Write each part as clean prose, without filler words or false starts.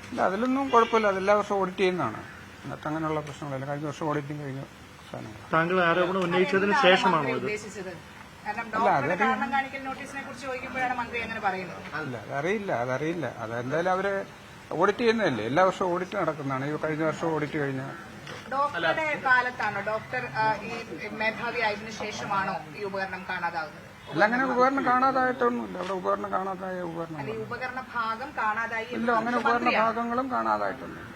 ഇല്ല, അതിലൊന്നും കുഴപ്പമില്ല. അതെല്ലാ വർഷവും ഓഡിറ്റ് ചെയ്യുന്നതാണ്. എന്നിട്ട് അങ്ങനെയുള്ള പ്രശ്നങ്ങളില്ല. കഴിഞ്ഞ വർഷം ഓഡിറ്റിംഗ് കഴിഞ്ഞ സാധനങ്ങൾ. താങ്കൾ ആരോപണം ഉന്നയിച്ചതിന് ശേഷമാണോ ഇത്? അല്ല, അതറിയില്ല. അതെന്തായാലും അവര് ഓഡിറ്റ് ചെയ്യുന്നതല്ലേ, എല്ലാ വർഷവും ഓഡിറ്റ് നടക്കുന്നതാണ്. ഈ കഴിഞ്ഞ വർഷം ഓഡിറ്റ് കഴിഞ്ഞ ഡോക്ടറുടെ കാലത്താണോ, ഡോക്ടർ ഈ മേധാവി ആയതിനു ശേഷമാണോ ഈ ഉപകരണം കാണാതാവുന്നത്? അല്ല, അങ്ങനെ ഉപകരണം കാണാതായിട്ടൊന്നുമില്ല. അവിടെ ഉപകരണം കാണാതായ ഉപകരണം ഉപകരണ ഭാഗം കാണാതായി ഇല്ല. അങ്ങനെ ഉപകരണ ഭാഗങ്ങളും കാണാതായിട്ടൊന്നുമില്ല.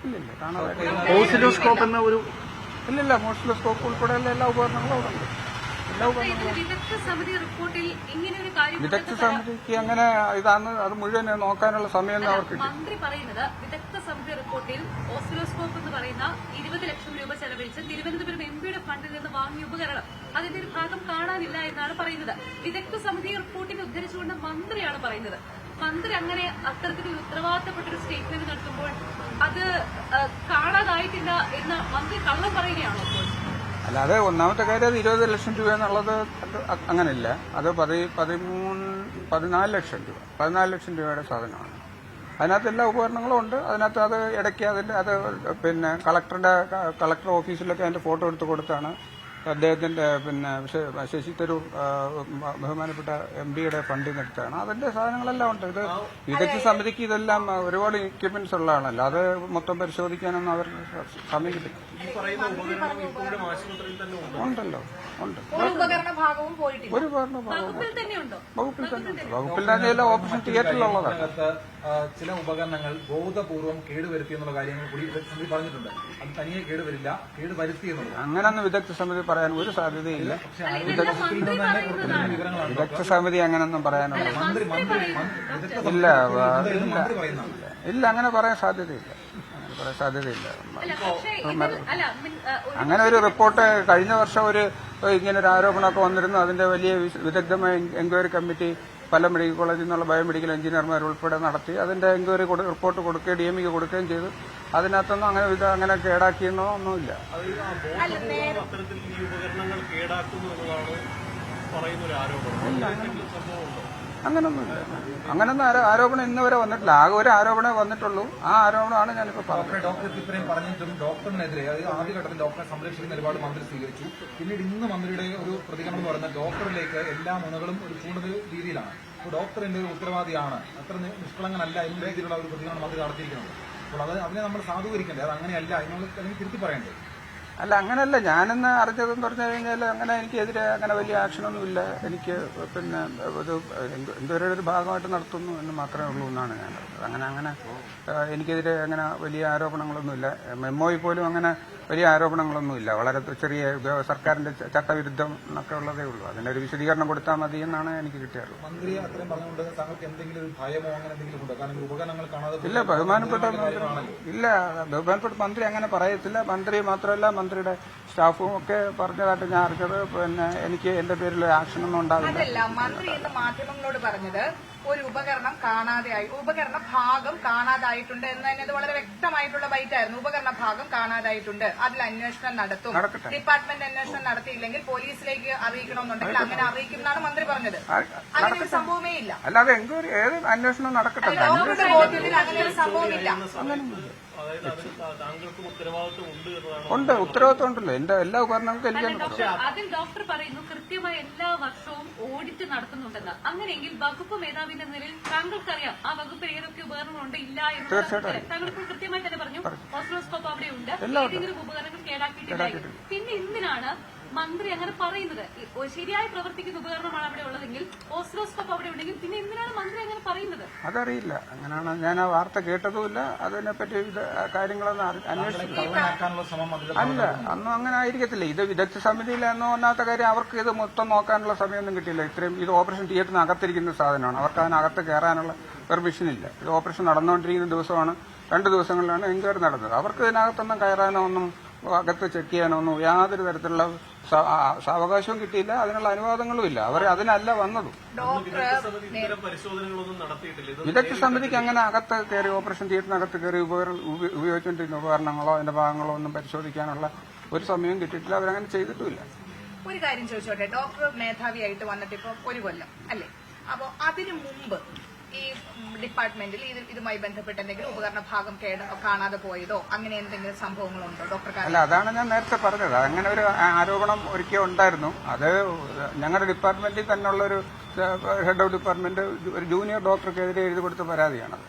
ഇല്ലില്ല, കാണാതായിട്ടില്ല. ഓസിലോസ്കോപ്പ് എന്ന ഒരു ഇല്ലില്ല, മോസിലോസ്കോപ്പ് ഉൾപ്പെടെയുള്ള എല്ലാ ഉപകരണങ്ങളും അവിടെ ഉണ്ട്. വിദഗ്ധ സമിതി റിപ്പോർട്ടിൽ ഇങ്ങനെ ഒരു കാര്യം വിദഗ്ധ സമിതിക്ക് അങ്ങനെ ഇതാണ് അത് മുഴുവൻ നോക്കാനുള്ള സമയം അവർക്ക് മന്ത്രി പറയുന്നത്. വിദഗ്ധ സമിതി റിപ്പോർട്ടിൽ ഓസിലോസ്കോപ്പ് എന്ന് പറയുന്ന 20 ലക്ഷം രൂപ ചെലവഴിച്ച് തിരുവനന്തപുരം എംപിയുടെ ഫണ്ടിൽ നിന്ന് വാങ്ങിയ ഉപകരണം അതിന്റെ ഒരു ഭാഗം കാണാനില്ല എന്നാണ് പറയുന്നത്. വിദഗ്ധ സമിതി റിപ്പോർട്ടിനെ ഉദ്ധരിച്ചുകൊണ്ട് മന്ത്രിയാണ് പറയുന്നത്. മന്ത്രി അങ്ങനെ അത്തരത്തിലൊരു ഉത്തരവാദിത്തപ്പെട്ടൊരു സ്റ്റേറ്റ്മെന്റ് നടത്തുമ്പോൾ അത് കാണാതായിട്ടില്ല എന്ന് മന്ത്രി കള്ളം പറയുകയാണോ അപ്പോൾ? അല്ലാതെ ഒന്നാമത്തെ കാര്യം അത് 20 ലക്ഷം രൂപ എന്നുള്ളത് അങ്ങനെയില്ല. അത് 14 ലക്ഷം രൂപ 14 ലക്ഷം രൂപയുടെ സാധനമാണ്. അതിനകത്ത് എല്ലാ ഉപകരണങ്ങളും ഉണ്ട്. അതിനകത്ത് അത് ഇടയ്ക്ക് അത് പിന്നെ കളക്ടർ ഓഫീസിലൊക്കെ അതിന്റെ ഫോട്ടോ എടുത്ത് കൊടുത്താണ് അദ്ദേഹത്തിന്റെ ശശി തരൂർ ബഹുമാനപ്പെട്ട എംപിയുടെ ഫണ്ടിൽ നിന്നെടുത്താണ്. അതിന്റെ സാധനങ്ങളെല്ലാം ഉണ്ട്. ഇത് വിദഗ്ധ സമിതിക്ക് ഇതെല്ലാം ഒരുപാട് എക്യുപ്മെന്റ്സ് ഉള്ളതാണല്ലോ. അത് മൊത്തം പരിശോധിക്കാനൊന്നും അവർക്ക് സമയം കിട്ടില്ല. ഉണ്ടല്ലോ, ഉണ്ട്. ഒരു ഉപകരണ ഭാഗവും വകുപ്പിൽ തന്നെയുണ്ട്. വകുപ്പിൽ തന്നെയല്ല, ഓപ്പറേഷൻ തിയേറ്ററിലുള്ളതാണ്. ചില ഉപകരണങ്ങൾ ബോധപൂർവം കേടുവരുത്തി എന്നുള്ള കാര്യങ്ങൾ കൂടി സമിതി പറഞ്ഞിട്ടുണ്ട്. അത് തനിയെ കേടുവരില്ല, കേടുവരുത്തി എന്നുള്ളത്. അങ്ങനൊന്നും വിദഗ്ധ സമിതി പറയാൻ ഒരു സാധ്യതയില്ല. വിദഗ്ധ സമിതി അങ്ങനൊന്നും പറയാനുള്ള ഇല്ല, അങ്ങനെ പറയാൻ സാധ്യതയില്ല. അങ്ങനെ ഒരു റിപ്പോർട്ട് കഴിഞ്ഞ വർഷം ഇങ്ങനെ ഒരു ആരോപണമൊക്കെ വന്നിരുന്നു. അതിന്റെ വലിയ വിദഗ്ധമായ എൻക്വയറി കമ്മിറ്റി പല മെഡിക്കൽ കോളേജിൽ നിന്നുള്ള ബയോമെഡിക്കൽ എഞ്ചിനീയർമാർ ഉൾപ്പെടെ നടത്തി അതിന്റെ എൻക്വയറി റിപ്പോർട്ട് കൊടുക്കുകയും DME കൊടുക്കുകയും ചെയ്തു. അതിനകത്തൊന്നും അങ്ങനെ കേടാക്കിയെന്നോ ഒന്നുമില്ല. അങ്ങനൊന്നുമില്ല. അങ്ങനൊന്നും ആരോപണം ഇന്ന് വരെ വന്നിട്ടില്ല. ആകെ ഒരു ആരോപണമേ വന്നിട്ടുള്ളൂ. ആ ആരോപണമാണ് ഞാനിപ്പോ പറഞ്ഞത്. ഡോക്ടർക്ക് ഇത്രയും പറഞ്ഞിട്ടും ഡോക്ടറിനെതിരെ ആദ്യഘട്ടത്തിൽ ഡോക്ടറെ സംരക്ഷിക്കുന്ന നിലപാട് മന്ത്രി സ്വീകരിച്ചു. പിന്നീട് ഇന്ന് മന്ത്രിയുടെ ഒരു പ്രതികരണം എന്ന് പറയുന്നത് ഡോക്ടറിലേക്ക് എല്ലാ മുനകളും ഒരു ചൂണ്ടൽ രീതിയിലാണ്. അപ്പോൾ ഡോക്ടറിന്റെ ഒരു ഉത്തരവാദിയാണ്, അത്ര നിഷ്കളങ്കനല്ല എന്ന രീതിയിലുള്ള ഒരു പ്രതികരണം മന്ത്രി നടത്തിയിരിക്കുന്നത്. അപ്പോൾ അതിനെ നമ്മൾ സാധൂകരിക്കണ്ടേ? അത് അങ്ങനെയല്ല, അതിനെ തിരുത്തി പറയണ്ടേ? അല്ല, അങ്ങനെയല്ല. ഞാനെന്ന് അറിഞ്ഞതെന്ന് പറഞ്ഞു കഴിഞ്ഞാൽ അങ്ങനെ എനിക്കെതിരെ അങ്ങനെ വലിയ ആക്ഷനൊന്നുമില്ല. എനിക്ക് എന്തോരം ഒരു ഭാഗമായിട്ട് നടത്തുന്നു എന്ന് മാത്രമേ ഉള്ളൂ എന്നാണ് ഞാൻ പറഞ്ഞത്. അങ്ങനെ എനിക്കെതിരെ അങ്ങനെ വലിയ ആരോപണങ്ങളൊന്നുമില്ല. മെമ്മോയിൽ പോലും അങ്ങനെ വലിയ ആരോപണങ്ങളൊന്നുമില്ല. വളരെ ചെറിയ സർക്കാരിന്റെ ചട്ടവിരുദ്ധം എന്നൊക്കെ ഉള്ളതേ ഉള്ളൂ. അതിനൊരു വിശദീകരണം കൊടുത്താൽ മതി എന്നാണ് എനിക്ക് കിട്ടിയുള്ളത്. ഇല്ല, ബഹുമാനപ്പെട്ട മന്ത്രി അങ്ങനെ പറയത്തില്ല. മന്ത്രി മാത്രമല്ല, മന്ത്രിയുടെ സ്റ്റാഫും ഒക്കെ പറഞ്ഞതായിട്ട് ഞാൻ അറിഞ്ഞത്. എനിക്ക് എന്റെ പേരിൽ ആക്ഷനൊന്നും ഉണ്ടാവില്ല. മന്ത്രി ഇന്ന് മാധ്യമങ്ങളോട് പറഞ്ഞത് ഒരു ഉപകരണം കാണാതെയായി, ഉപകരണ ഭാഗം കാണാതായിട്ടുണ്ട് എന്ന് തന്നെ വളരെ വ്യക്തമായിട്ടുള്ള ബൈറ്റായിരുന്നു. ഉപകരണ ഭാഗം കാണാതായിട്ടുണ്ട്, അതിൽ അന്വേഷണം നടത്തും. ഡിപ്പാർട്ട്മെന്റ് അന്വേഷണം നടത്തിയില്ലെങ്കിൽ പോലീസിലേക്ക് അറിയിക്കണമെന്നുണ്ടെങ്കിൽ അങ്ങനെ അറിയിക്കുമെന്നാണ് മന്ത്രി പറഞ്ഞത്. അങ്ങനെ ഒരു സംഭവമേ ഇല്ല. അല്ലാതെ എൻക്വയറി ഏത് അന്വേഷണം നടക്കട്ടെ. ഡോക്ടറുടെ ബോധ്യത്തിൽ അങ്ങനെ ഒരു സംഭവമില്ല. ഉണ്ട്, ഉത്തരവാദിത്വം ഉണ്ടല്ലോ. എന്റെ എല്ലാ ഉപകരണങ്ങൾക്കും എനിക്ക് അതിൽ ഡോക്ടർ പറയുന്നു കൃത്യമായി എല്ലാ വർഷവും ഓഡിറ്റ് നടത്തുന്നുണ്ടെന്ന്. അങ്ങനെയെങ്കിൽ വകുപ്പ് മേധാവിന്റെ നിലയിൽ താങ്കൾക്കറിയാം ആ വകുപ്പിൽ ഏതൊക്കെ ഉപകരണങ്ങളുണ്ട് ഇല്ല എന്ന് താങ്കൾ ഇപ്പോൾ കൃത്യമായി തന്നെ പറഞ്ഞു. ഓസിലോസ്കോപ്പ് അവിടെയുണ്ട്, ഏതെങ്കിലും ഉപകരണങ്ങൾ കേടാക്കിയിട്ടില്ല. പിന്നെ എന്തിനാണ് മന്ത്രി അങ്ങനെ പറയുന്നത്? ശരിയായി പ്രവർത്തിക്കുന്ന ഉപകരണമാണ് അവിടെ ഉള്ളതെങ്കിൽ, ഓസിലോസ്കോപ്പ് അവിടെ ഉണ്ടെങ്കിൽ പിന്നെ എന്തിനാണ് മന്ത്രി അങ്ങനെ പറയുന്നത്? അതറിയില്ല. അങ്ങനെയാണ് ഞാൻ ആ വാർത്ത കേട്ടതുമില്ല. അതിനെപ്പറ്റി കാര്യങ്ങളൊന്നും അന്വേഷിച്ചില്ല. അല്ല, അന്നും അങ്ങനെ ആയിരിക്കത്തില്ല. ഇത് വിദഗ്ധ സമിതിയിലെന്നോ ഒന്നാമത്തെ കാര്യം അവർക്ക് ഇത് മൊത്തം നോക്കാനുള്ള സമയമൊന്നും കിട്ടിയില്ല. ഇത്രയും ഇത് ഓപ്പറേഷൻ തിയേറ്ററിന് അകത്തിരിക്കുന്ന സാധനമാണ്. അവർക്ക് അതിനകത്ത് കയറാനുള്ള പെർമിഷൻ ഇല്ല. ഇത് ഓപ്പറേഷൻ നടന്നുകൊണ്ടിരിക്കുന്ന ദിവസമാണ്. 2 ദിവസങ്ങളിലാണ് എൻക്വയറി നടന്നത്. അവർക്ക് ഇതിനകത്തൊന്നും കയറാനോ ഒന്നും അകത്ത് ചെക്ക് ചെയ്യാനോ ഒന്നും യാതൊരു തരത്തിലുള്ള സാവകാശവും കിട്ടിയില്ല. അതിനുള്ള അനുവാദങ്ങളും ഇല്ല. അവർ അതിനല്ല വന്നതും. വിദഗ്ധ സമിതിക്ക് അങ്ങനെ അകത്ത് കയറി ഓപ്പറേഷൻ തിയേറ്ററിനകത്ത് കയറി ഉപയോഗിച്ചുകൊണ്ടിരുന്ന ഉപകരണങ്ങളോ അതിന്റെ ഭാഗങ്ങളോ ഒന്നും പരിശോധിക്കാനുള്ള ഒരു സമയം കിട്ടിയിട്ടില്ല. അവരങ്ങനെ ചെയ്തിട്ടുമില്ല. ഒരു കാര്യം ചോദിച്ചോട്ടെ, ഡോക്ടർ മേധാവിയായിട്ട് വന്നിട്ട് ഇപ്പൊ 1 കൊല്ലം അല്ലേ? അപ്പോ അതിനു മുമ്പ് ഈ ഡിപ്പാർട്ട്മെന്റിൽ ഇതുമായി ബന്ധപ്പെട്ട് എന്തെങ്കിലും ഉപകരണ ഭാഗം കാണാതെ പോയതോ അങ്ങനെ എന്തെങ്കിലും സംഭവങ്ങളുണ്ടോ ഡോക്ടർ? അല്ല, അതാണ് ഞാൻ നേരത്തെ പറഞ്ഞത്. അങ്ങനെ ഒരു ആരോപണം ഒരിക്കൽ ഉണ്ടായിരുന്നു. അത് ഞങ്ങളുടെ ഡിപ്പാർട്ട്മെന്റിൽ തന്നെയുള്ള ഒരു ഹെഡ് ഓഫ് ഡിപ്പാർട്ട്മെന്റ് ഒരു ജൂനിയർ ഡോക്ടർക്കെതിരെ എഴുതി കൊടുത്ത പരാതിയാണത്.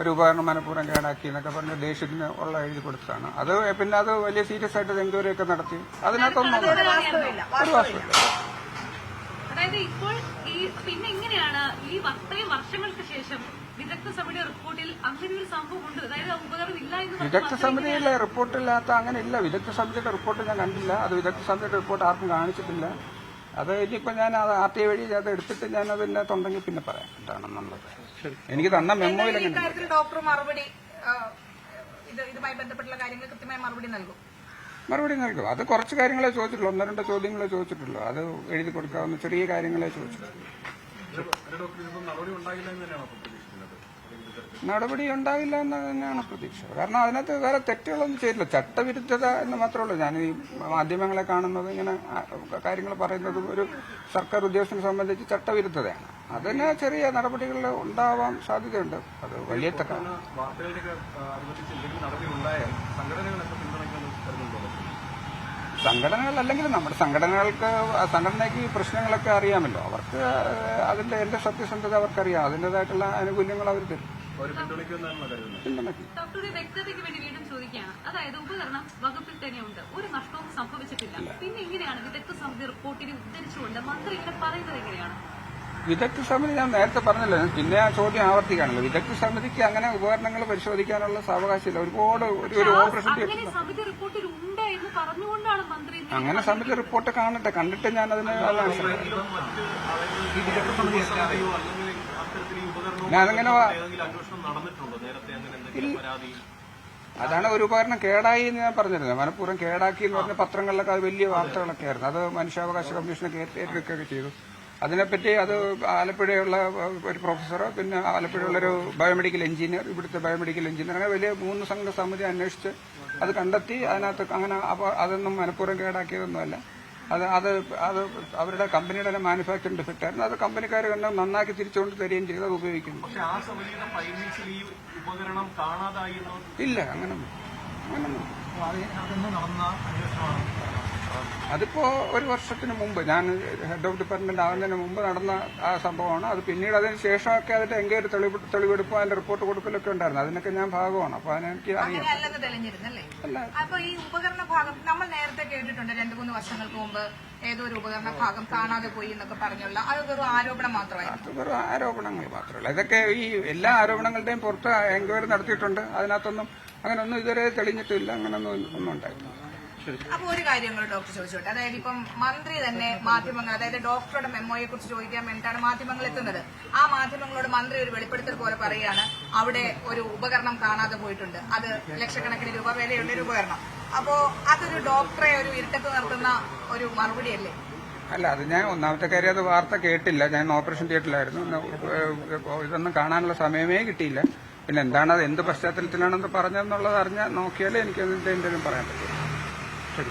ഒരു ഉപകരണം മനഃപൂർവ്വം കേടാക്കി എന്നൊക്കെ പറഞ്ഞ് ദേഷ്യത്തിന് ഉള്ള എഴുതി കൊടുത്തതാണ്. അത് പിന്നെ അത് വലിയ സീരിയസ് ആയിട്ട് എൻക്വയറി ഒക്കെ നടത്തി. അതിനകത്തൊന്നും ഒരു വാസ്തവമില്ല. അതായത് ഇപ്പോൾ ഈ പിന്നെ എങ്ങനെയാണ് ഈ ഇത്രയും വർഷങ്ങൾക്ക് ശേഷം വിദഗ്ധ സമിതി റിപ്പോർട്ടിൽ അങ്ങനെ ഒരു സംഭവം ഉണ്ട്, അതായത് ഉപകരണം ഇല്ല എന്ന് വിദഗ്ധ സമിതിയിലെ റിപ്പോർട്ടില്ലാത്ത അങ്ങനെ ഇല്ല. വിദഗ്ധ സമിതിയുടെ റിപ്പോർട്ട് ഞാൻ കണ്ടില്ല. അത് വിദഗ്ധ സമിതിയുടെ റിപ്പോർട്ട് ആർക്കും കാണിച്ചിട്ടില്ല. അത് ഇനിയിപ്പോ ഞാൻ അത് RTI വഴി അത് എടുത്തിട്ട് ഞാൻ അതിന്റെ തൊണ്ടെങ്കിൽ പിന്നെ പറയാം എന്താണെന്നുള്ളത്. എനിക്ക് തന്ന മെമ്മോയിൽ അങ്ങനെ ഡോക്ടർ മറുപടി ഇതുമായി ബന്ധപ്പെട്ടുള്ള കാര്യങ്ങൾ കൃത്യമായ മറുപടി നൽകും. അത് കുറച്ച് കാര്യങ്ങളെ ചോദിച്ചിട്ടുള്ളൂ, 1-2 ചോദ്യങ്ങളെ ചോദിച്ചിട്ടുള്ളൂ. അത് എഴുതി കൊടുക്കാവുന്ന ചെറിയ കാര്യങ്ങളെ ചോദിച്ചിട്ടുള്ളൂ. നടപടി ഉണ്ടാകില്ല എന്ന് തന്നെയാണ് പ്രതീക്ഷ. കാരണം അതിനകത്ത് വേറെ തെറ്റുകളൊന്നും ചെയ്തില്ല. ചട്ടവിരുദ്ധത എന്ന് മാത്രമേ ഉള്ളൂ. ഞാൻ ഈ മാധ്യമങ്ങളെ കാണുന്നത് ഇങ്ങനെ കാര്യങ്ങൾ പറയുന്നത് ഒരു സർക്കാർ ഉദ്യോഗസ്ഥനെ സംബന്ധിച്ച് ചട്ടവിരുദ്ധതയാണ്. അതിന് ചെറിയ നടപടികൾ ഉണ്ടാവാൻ സാധ്യതയുണ്ട്. അത് വലിയ തെറ്റാണ്. സംഘടനകൾ അല്ലെങ്കിൽ നമ്മുടെ സംഘടനയ്ക്ക് സംഘടനയ്ക്ക് പ്രശ്നങ്ങളൊക്കെ അറിയാമല്ലോ. അവർക്ക് എന്റെ സത്യസന്ധത അവർക്കറിയാം. അതിൻ്റെതായിട്ടുള്ള ആനുകൂല്യങ്ങൾ അവർ തരും. ഡോക്ടറുടെ വ്യക്തതയ്ക്ക് വേണ്ടി വീണ്ടും ചോദിക്കുകയാണ്. അതായത് ഉപകരണം വകുപ്പിൽ തന്നെയുണ്ട്, ഒരു നഷ്ടവും സംഭവിച്ചിട്ടില്ല. പിന്നെ എങ്ങനെയാണ് വിദഗ്ധ സമിതി റിപ്പോർട്ടിനെ ഉദ്ധരിച്ചുകൊണ്ട് മന്ത്രി ഇങ്ങനെ പറയുന്നത് എങ്ങനെയാണ്? വിദഗ്ധ സമിതി ഞാൻ നേരത്തെ പറഞ്ഞല്ലോ, പിന്നെ ആ ചോദ്യം ആവർത്തിക്കാണല്ലോ. വിദഗ്ധ സമിതിക്ക് അങ്ങനെ ഉപകരണങ്ങൾ പരിശോധിക്കാനുള്ള സാവകാശമില്ല. ഒരുപാട് ഒരു ഓപ്പറേഷൻ സമിതി റിപ്പോർട്ടിൽ ഉണ്ട് എന്ന് പറഞ്ഞുകൊണ്ടാണ് മന്ത്രി അങ്ങനെ സമിതി റിപ്പോർട്ട് കണ്ടിട്ട് ഞാൻ അതിന് ഞാനങ്ങനെ അതാണ് ഒരു ഉപകരണം കേടായി എന്ന് ഞാൻ പറഞ്ഞിരുന്നത്. മനഃപൂർവ്വം കേടാക്കി എന്ന് പറഞ്ഞ പത്രങ്ങളിലൊക്കെ അത് വലിയ വാർത്തകളൊക്കെ ആയിരുന്നു. അത് മനുഷ്യാവകാശ കമ്മീഷനൊക്കെ ഏറ്റെടുക്കുകയൊക്കെ ചെയ്തു. അതിനെപ്പറ്റി അത് ആലപ്പുഴയുള്ള ഒരു പ്രൊഫസർ, പിന്നെ ആലപ്പുഴയുള്ളൊരു ബയോമെഡിക്കൽ എഞ്ചിനീയർ, ഇവിടുത്തെ ബയോമെഡിക്കൽ എഞ്ചിനീയർ, അങ്ങനെ വലിയ 3 സംഘ സമിതി അന്വേഷിച്ച് അത് കണ്ടെത്തി. അതിനകത്ത് അങ്ങനെ അതൊന്നും മനഃപൂർവ്വം കേടാക്കിയതൊന്നുമല്ല. അത് അവരുടെ കമ്പനിയുടെ തന്നെ മാനുഫാക്ചറിംഗ് ഡിഫക്റ്റ് ആയിരുന്നു. അത് കമ്പനിക്കാർ തന്നെ നന്നാക്കി തിരിച്ചുകൊണ്ട് തരികയും ചെയ്ത് അത് ഉപയോഗിക്കുന്നു. ഇല്ല, അങ്ങനൊന്നും അതിപ്പോ 1 വർഷത്തിന് മുമ്പ് ഞാൻ ഹെഡ് ഓഫ് ഡിപ്പാർട്ട്മെന്റ് ആകുന്നതിന് മുമ്പ് നടന്ന ആ സംഭവമാണ്. അത് പിന്നീട് അതിന് ശേഷമൊക്കെ അതിന്റെ എൻക്വയറി തെളിവെടുപ്പോ അതിന്റെ റിപ്പോർട്ട് കൊടുക്കലൊക്കെ ഉണ്ടായിരുന്നു. അതിനൊക്കെ ഞാൻ ഭാഗമാണ്. അപ്പൊ അതിനെനിക്ക് അറിയാം. അപ്പൊ ഈ ഉപകരണ ഭാഗം നമ്മൾ നേരത്തെ കേട്ടിട്ടുണ്ട് 2-3 വർഷങ്ങൾക്ക് മുമ്പ് ഏതോ ഒരു ഉപകരണ ഭാഗം കാണാതെ പോയി എന്നൊക്കെ പറഞ്ഞുള്ള അത് വെറും ആരോപണം മാത്രമായിരുന്നു. അത് വെറും ആരോപണങ്ങൾ മാത്രമല്ല. ഇതൊക്കെ ഈ എല്ലാ ആരോപണങ്ങളുടെയും പുറത്ത് എൻക്വയറി നടത്തിയിട്ടുണ്ട്. അതിനകത്തൊന്നും അങ്ങനെയൊന്നും ഇതുവരെ തെളിഞ്ഞിട്ടില്ല. അങ്ങനെയൊന്നും ഉണ്ടായിട്ടില്ല. അപ്പൊ ഒരു കാര്യം കൂടെ ഡോക്ടർ ചോദിച്ചോട്ടെ. അതായത് ഇപ്പം മന്ത്രി തന്നെ മാധ്യമങ്ങൾ, അതായത് ഡോക്ടറുടെ മെമ്മോയെ കുറിച്ച് ചോദിക്കാൻ വേണ്ടിയിട്ടാണ് മാധ്യമങ്ങൾ എത്തുന്നത്. ആ മാധ്യമങ്ങളോട് മന്ത്രി ഒരു വെളിപ്പെടുത്തൽ പോലെ പറയുകയാണ് അവിടെ ഒരു ഉപകരണം കാണാതെ പോയിട്ടുണ്ട്, അത് ലക്ഷക്കണക്കിന് രൂപ വിലയുള്ള ഒരു ഉപകരണം. അപ്പോ അതൊരു ഡോക്ടറെ ഒരു ഇരുട്ടത്ത് നിർത്തുന്ന ഒരു മറുപടിയല്ലേ? അല്ല, അത് ഞാൻ ഒന്നാമത്തെ കാര്യം അത് വാർത്ത കേട്ടില്ല. ഞാൻ ഓപ്പറേഷൻ തിയേറ്ററിലായിരുന്നു. ഇതൊന്നും കാണാനുള്ള സമയമേ കിട്ടിയില്ല. പിന്നെ എന്താണ് അത് എന്ത് പശ്ചാത്തലത്തിലാണെന്ന് പറഞ്ഞതെന്നുള്ളത് നോക്കിയാലേ എനിക്ക് അതിന്റെ എന്തെങ്കിലും പറയാൻ പറ്റും.